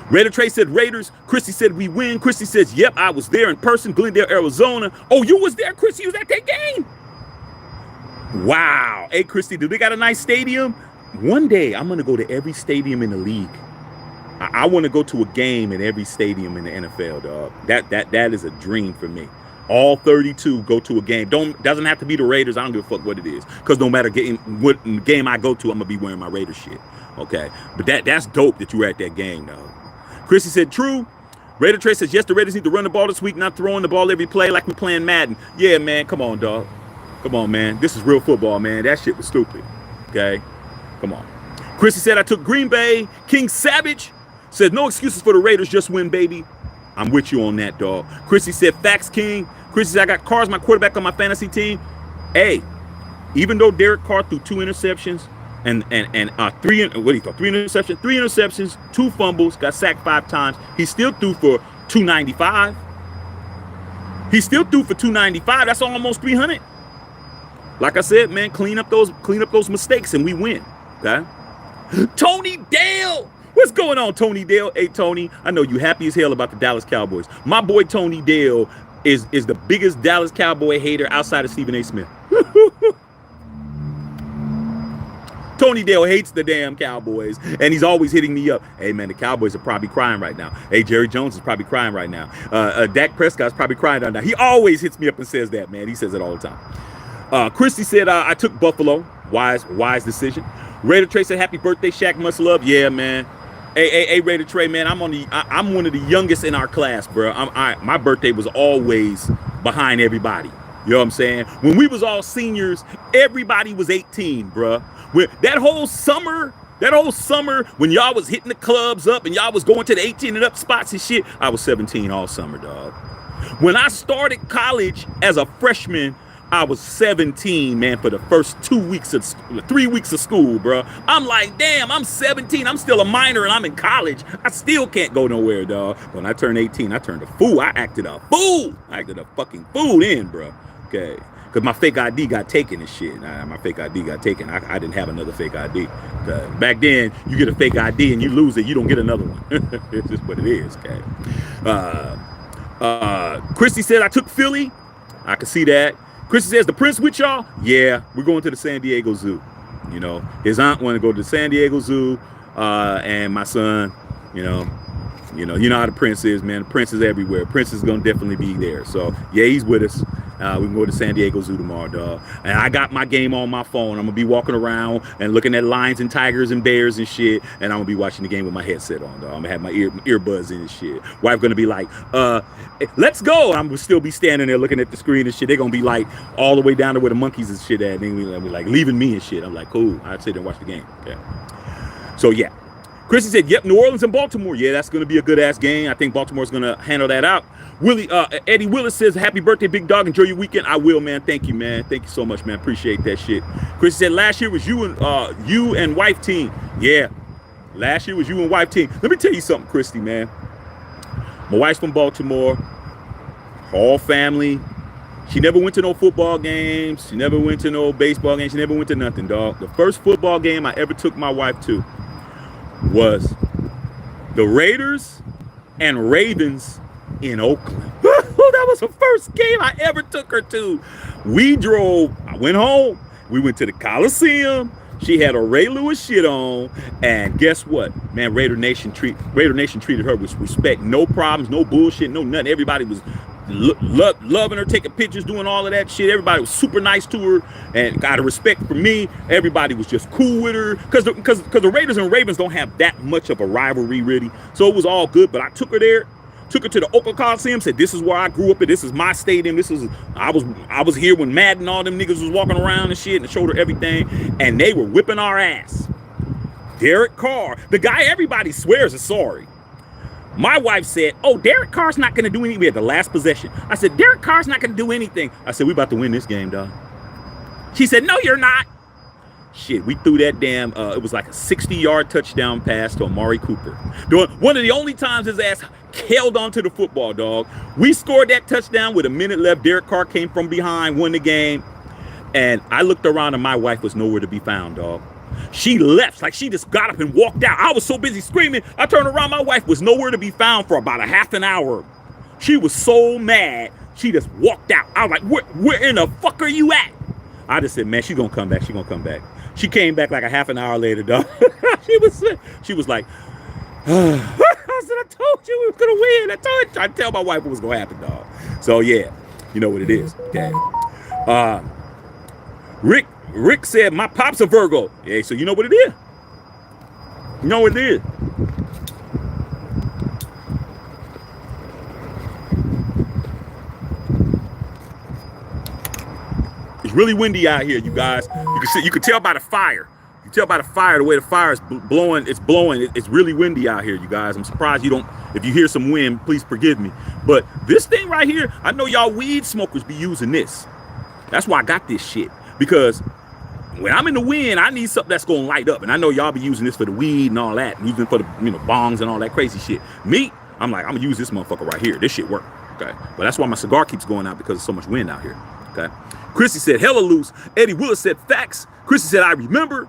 S1: Raider Trey said Raiders. Chrissy said we win. Chrissy says, yep, I was there in person, Glendale, Arizona. Oh, you was there, Chrissy? You was at that game? Wow. Hey, Christy, do they got a nice stadium? One day, I'm going to go to every stadium in the league. I want to go to a game in every stadium in the NFL, dog. That is a dream for me. All 32 go to a game. Doesn't have to be the Raiders. I don't give a fuck what it is. Because no matter what game I go to, I'm going to be wearing my Raiders shit. Okay? But that's dope that you were at that game, dog. Chrissy said, true. Raider Trey says, yes, the Raiders need to run the ball this week, not throwing the ball every play like we playing Madden. Yeah, man. Come on, dog. Come on, man. This is real football, man. That shit was stupid. Okay? Come on. Chrissy said, I took Green Bay. King Savage said, no excuses for the Raiders. Just win, baby. I'm with you on that, dog. Chrissy said, facts, King. Chrissy said, I got Carr's my quarterback on my fantasy team. Hey, even though Derek Carr threw 2 interceptions and 3 interceptions, 2 fumbles, got sacked 5 times, he still threw for 295. He still threw for 295. That's almost 300. Like I said, man, clean up those mistakes and we win. Okay. Tony Dale. What's going on, Tony Dale? Hey, Tony, I know you happy as hell about the Dallas Cowboys. My boy Tony Dale is the biggest Dallas Cowboy hater outside of Stephen A. Smith. Tony Dale hates the damn Cowboys, and he's always hitting me up. Hey, man, the Cowboys are probably crying right now. Hey, Jerry Jones is probably crying right now. Dak Prescott's probably crying right now. He always hits me up and says that, man. He says it all the time. Christy said, I took Buffalo. Wise decision. Raider Trey said, happy birthday, Shaq. Much love. Yeah, man. Hey, Raider Trey, man. I'm one of the youngest in our class, bro. My birthday was always behind everybody. You know what I'm saying? When we was all seniors, everybody was 18, bro. That whole summer, when y'all was hitting the clubs up and y'all was going to the 18 and up spots and shit, I was 17 all summer, dog. When I started college as a freshman, I was 17, man, for the first 3 weeks of school, bro. I'm like, damn, I'm 17. I'm still a minor and I'm in college. I still can't go nowhere, dog. When I turned 18, I turned a fool. I acted a fool. I acted a fucking fool then, bro. Okay. Because my fake ID got taken and shit. My fake ID got taken. I didn't have another fake ID. Back then, you get a fake ID and you lose it. You don't get another one. It's just what it is, okay? Christy said, I took Philly. I can see that. Christy says, the Prince with y'all? Yeah, we're going to the San Diego Zoo. You know, his aunt wanted to go to the San Diego Zoo, and my son, you know how the Prince is, man. The Prince is everywhere. Prince is gonna definitely be there. So yeah, he's with us. We can go to San Diego Zoo tomorrow, dog. And I got my game on my phone. I'm gonna be walking around and looking at lions and tigers and bears and shit. And I'm gonna be watching the game with my headset on, dog. I'm gonna have my earbuds in and shit. Wife gonna be like, let's go. I'm gonna still be standing there looking at the screen and shit. They're gonna be like all the way down to where the monkeys and shit at. And they'll be like leaving me and shit. I'm like, cool. I'd sit there and watch the game. Okay. So yeah. Chrissy said, yep, New Orleans and Baltimore. Yeah, that's going to be a good-ass game. I think Baltimore's going to handle that out. Eddie Willis says, happy birthday, big dog. Enjoy your weekend. I will, man. Thank you, man. Thank you so much, man. Appreciate that shit. Chrissy said, last year was you and wife team. Yeah, last year was you and wife team. Let me tell you something, Christy, man. My wife's from Baltimore. All family. She never went to no football games. She never went to no baseball games. She never went to nothing, dog. The first football game I ever took my wife to was the Raiders and Ravens in Oakland. That was the first game I ever took her to. We drove, I went home, we went to the Coliseum. She had a Ray Lewis shit on, and guess what? Man, Raider Nation treated her with respect. No problems, no bullshit, no nothing. Everybody was loving her, taking pictures, doing all of that shit. Everybody was super nice to her and got a respect for me. Everybody was just cool with her because the Raiders and Ravens don't have that much of a rivalry really. So it was all good. But I took her there, took her to the Oakland Coliseum, said this is where I grew up at. This is my stadium. I was here when Madden and all them niggas was walking around and shit, and showed her everything. And they were whipping our ass. Derek Carr, the guy everybody swears is sorry. My wife said, oh, Derek Carr's not going to do anything. We had the last possession. I said, Derek Carr's not going to do anything. I said, we about to win this game, dog. She said, no, you're not. Shit, we threw that damn, it was like a 60-yard touchdown pass to Amari Cooper. One of the only times his ass held onto the football, dog. We scored that touchdown with a minute left. Derek Carr came from behind, won the game. And I looked around and my wife was nowhere to be found, dog. She left, like she just got up and walked out. I was so busy screaming. I turned around, my wife was nowhere to be found for about a half an hour. She was so mad, she just walked out. I was like, where in the fuck are you at? I just said, man, she's gonna come back. She's gonna come back. She came back like a half an hour later, dog. she was like, I said, I told you we were gonna win. I tried to tell my wife what was gonna happen, dog. So yeah, you know what it is. Okay. Rick said, my pop's a Virgo. Yeah, so you know what it is. You know what it is. It's really windy out here, you guys. You can tell by the fire. You can tell by the fire, the way the fire is blowing. It's blowing. It's really windy out here, you guys. I'm surprised you don't. If you hear some wind, please forgive me. But this thing right here, I know y'all weed smokers be using this. That's why I got this shit. Because when I'm in the wind, I need something that's gonna light up. And I know y'all be using this for the weed and all that, using it for the bongs and all that crazy shit. Me, I'm like, I'm gonna use this motherfucker right here. This shit work. Okay. But that's why my cigar keeps going out, because there's so much wind out here. Okay. Chrissy said, hella loose. Eddie Willis said, facts. Chrissy said, I remember.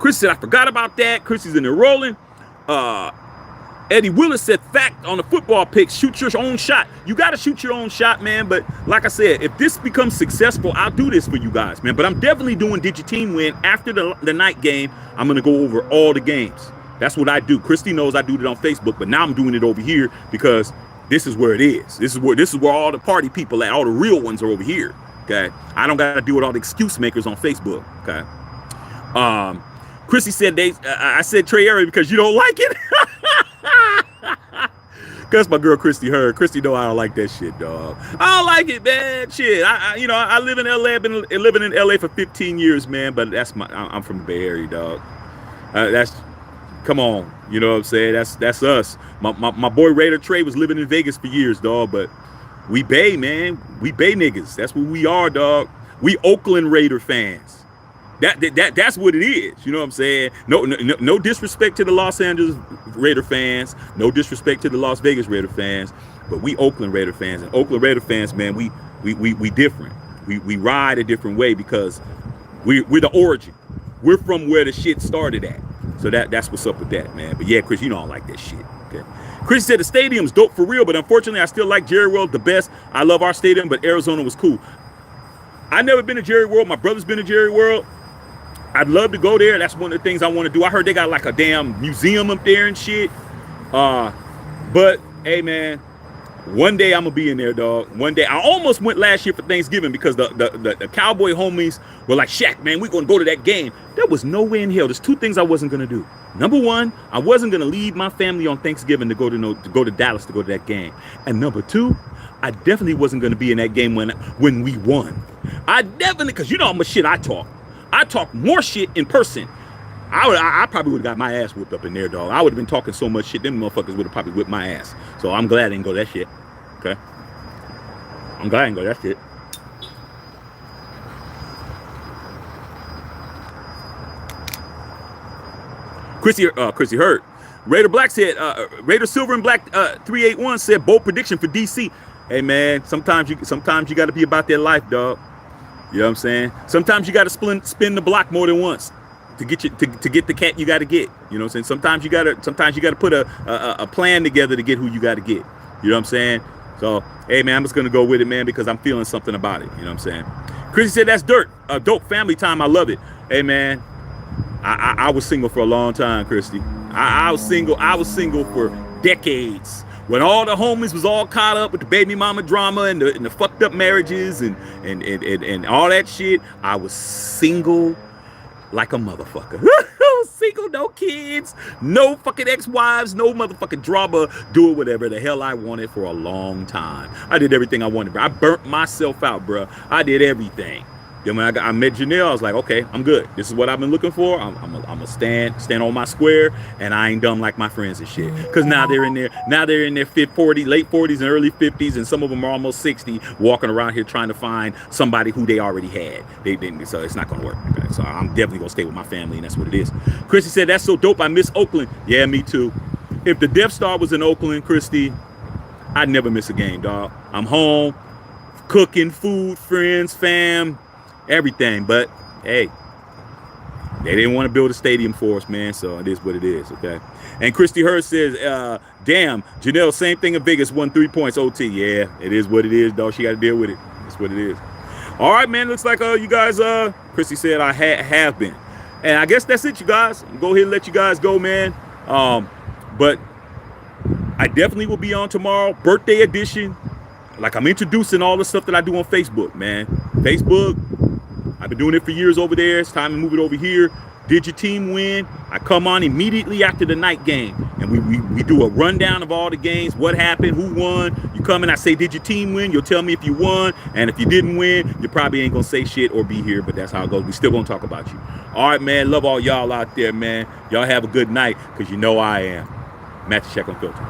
S1: Chrissy said, I forgot about that. Chrissy's in there rolling. Eddie Willis said, fact on the football picks, shoot your own shot. You got to shoot your own shot, man. But like I said, if this becomes successful, I'll do this for you guys, man. But I'm definitely doing Did Your Team Win after the night game. I'm going to go over all the games. That's what I do. Christy knows I do it on Facebook, but now I'm doing it over here because this is where it is. This is where all the party people at, all the real ones are over here. Okay. I don't got to deal with all the excuse makers on Facebook. Okay. Christy said I said Trey Area because you don't like it. That's my girl Christy Heard. Christy know I don't like that shit, dog. I don't like it, man. Shit. I live in LA. I've been living in LA for 15 years, man. But I'm from the Bay Area, dog. Come on. You know what I'm saying? That's us. My boy Raider Trey was living in Vegas for years, dog. But we Bay, man. We Bay niggas. That's what we are, dog. We Oakland Raider fans. That's what it is. You know what I'm saying? No disrespect to the Los Angeles Raider fans. No disrespect to the Las Vegas Raider fans. But we Oakland Raider fans. And Oakland Raider fans, man, we different. We ride a different way because we're the origin. We're from where the shit started at. So that's what's up with that, man. But yeah, Chris, you know I don't like that shit. Okay. Chris said the stadium's dope for real, but unfortunately I still like Jerry World the best. I love our stadium, but Arizona was cool. I never been to Jerry World. My brother's been to Jerry World. I'd love to go there. That's one of the things I want to do. I heard they got like a damn museum up there and shit. But hey, man, one day I'm gonna be in there, dog. One day. I almost went last year for Thanksgiving because the Cowboy homies were like, Shaq, man, we're gonna go to that game. There was no way in hell. There's two things I wasn't gonna do. Number one, I wasn't gonna leave my family on Thanksgiving to go to Dallas to go to that game. And number two, I definitely wasn't gonna be in that game when we won. I definitely, because you know how much shit I talk. I talk more shit in person. I probably would have got my ass whooped up in there, dog. I would have been talking so much shit, them motherfuckers would have probably whipped my ass. So I'm glad I didn't go that shit. Okay? I'm glad I didn't go that shit. Chrissy Hurt. Raider Black said, Raider Silver and Black 381 said bold prediction for DC. Hey man, sometimes you gotta be about that life, dog. You know what I'm saying? Sometimes you gotta spin the block more than once to get to get the cat you gotta get. You know what I'm saying? Sometimes you gotta put a plan together to get who you gotta get. You know what I'm saying? So hey man, I'm just gonna go with it, man, because I'm feeling something about it. You know what I'm saying? Chrissy said that's dope family time. I love it. Hey man, I was single for a long time, Christy. I was single for decades. When all the homies was all caught up with the baby mama drama and the fucked up marriages and all that shit, I was single like a motherfucker. Single, no kids, no fucking ex-wives, no motherfucking drama, doing whatever the hell I wanted for a long time. I did everything I wanted, bro. I burnt myself out, bro. I did everything. Then when I met Janelle, I was like, okay, I'm good. This is what I've been looking for. I'm gonna stand on my square, and I ain't dumb like my friends and shit. Cause now they're in their late 40s and early 50s, and some of them are almost 60, walking around here trying to find somebody who they already had. They didn't, so it's not gonna work. Okay? So I'm definitely gonna stay with my family, and that's what it is. Christy said, that's so dope. I miss Oakland. Yeah, me too. If the Death Star was in Oakland, Christy, I'd never miss a game, dog. I'm home, cooking food, friends, fam, everything. But hey, they didn't want to build a stadium for us, man, so it is what it is. Okay. And Christy Hurst says, damn, Janelle, same thing in Vegas, won 3 points OT. Yeah, it is what it is, dog. She got to deal with it. That's what it is. All right, man, looks like you guys, Christy said I have been, and I guess that's it, you guys. I'll go ahead and let you guys go, man. But I definitely will be on tomorrow, birthday edition. Like, I'm introducing all the stuff that I do on Facebook, man. Facebook, I've been doing it for years over there. It's time to move it over here. Did your team win? I come on immediately after the night game, and we do a rundown of all the games, what happened, who won. You come in, I say, did your team win? You'll tell me if you won, and if you didn't win, you probably ain't gonna say shit or be here, but that's how it goes. We still gonna talk about you. All right, man, love all y'all out there, man. Y'all have a good night, because you know I am. Matthew Check Unfiltered.